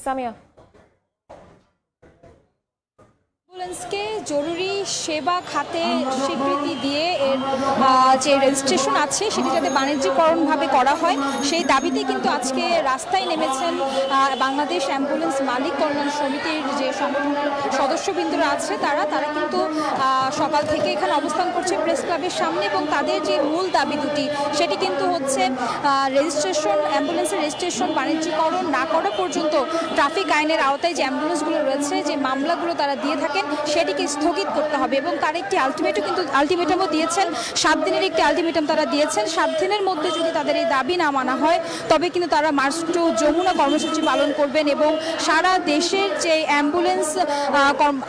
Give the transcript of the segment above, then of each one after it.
সামিয়া, অ্যাম্বুলেন্সকে জরুরি সেবা খাতে স্বীকৃতি দিয়ে এর যে রেজিস্ট্রেশন আছে সেটি যাতে বাণিজ্যিকরণভাবে করা হয় সেই দাবিতে কিন্তু আজকে রাস্তায় নেমেছেন বাংলাদেশ অ্যাম্বুলেন্স মালিক কল্যাণ সমিতির যে সংগঠনের সদস্যবৃন্দরা আছে তারা কিন্তু সকাল থেকে এখানে অবস্থান করছে প্রেস ক্লাবের সামনে এবং তাদের যে মূল দাবি দুটি সেটি কিন্তু হচ্ছে রেজিস্ট্রেশন অ্যাম্বুলেন্সের রেজিস্ট্রেশন বাণিজ্যিকরণ না করা পর্যন্ত ট্রাফিক আইনের আওতায় যে অ্যাম্বুলেন্সগুলো রয়েছে যে মামলাগুলো তারা দিয়ে থাকেন সেটিকে স্থগিত করতে হবে এবং তার একটি আলটিমেটামও দিয়েছেন। 7 দিনের একটি আলটিমেটাম তারা দিয়েছেন। 7 দিনের মধ্যে যদি তাদের এই দাবি না মানা হয় তবে কিন্তু তারা মার্চ টু যমুনা কর্মসূচি পালন করবেন এবং সারা দেশের যে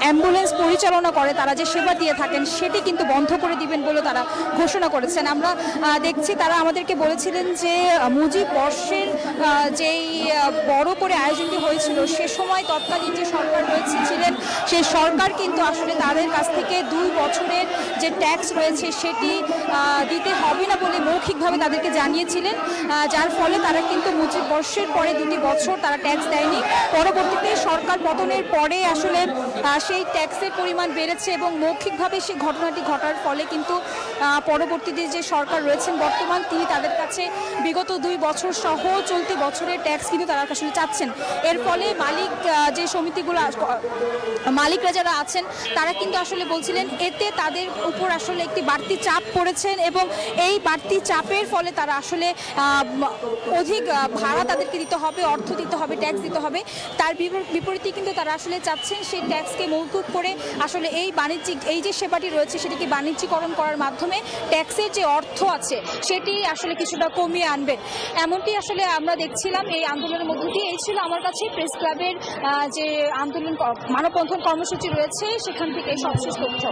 অ্যাম্বুলেন্স পরিচালনা করে তারা যে সেবা দিয়ে থাকেন সেটি কিন্তু বন্ধ করে দিবেন বলে তারা ঘোষণা করেছেন। আমরা দেখছি তারা আমাদেরকে বলেছিলেন যে মুজিব বর্ষের যেই বড় করে আয়োজনটি হয়েছিল সে সময় তৎকালীন যে সরকার ছিলেন সেই সরকার কিন্তু আসলে তাদের কাছ থেকে 2 বছরের যে ট্যাক্স রয়েছে সেটি দিতে হবে না বলে মৌখিকভাবে তাদেরকে জানিয়েছিলেন, যার ফলে তারা কিন্তু মুজিব বর্ষের পরে 2 বছর তারা ট্যাক্স দেয়নি। পরবর্তীতে সরকার পতনের পরে আসলে সেই ট্যাক্সের পরিমাণ বেড়েছে এবং মৌখিকভাবে সেই ঘটনাটি ঘটার ফলে কিন্তু পরবর্তীতে যে সরকার রয়েছেন বর্তমান তিনি তাদের কাছে বিগত 2 বছর সহ চলতি বছরের ট্যাক্স কিন্তু তারা আসলে চাচ্ছেন। এর ফলে যে সমিতিগুলো মালিকরা যারা আছেন তারা কিন্তু আসলে বলছিলেন এতে তাদের উপর আসলে একটি বাড়তি চাপ পড়েছেন এবং এই বাড়তি চাপের ফলে তারা আসলে অধিক ভাড়া তাদেরকে দিতে হবে, অর্থ দিতে হবে, ট্যাক্স দিতে হবে। তার বিপরীতে কিন্তু তারা আসলে চাচ্ছেন সেই ট্যাক্সকে মওকুফ করে আসলে এই যে সেবাটি রয়েছে সেটিকে বাণিজ্যিকরণ করার মাধ্যমে ট্যাক্সের যে অর্থ আছে সেটি আসলে কিছুটা কমিয়ে আনবেন। এমনটি আসলে আমরা দেখছিলাম এই আন্দোলনের মধ্য দিয়ে। এই ছিল আমার কাছে প্রেস ক্লাবের যে আন্দোলন মানববন্ধন কর্মসূচি রয়েছে সেখান থেকে সবশেষ তথ্য।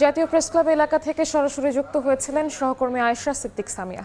জাতীয় প্রেস ক্লাব এলাকা থেকে সরাসরি যুক্ত হয়েছিলেন সহকর্মী আয়েশা সিদ্দিক সামিয়া।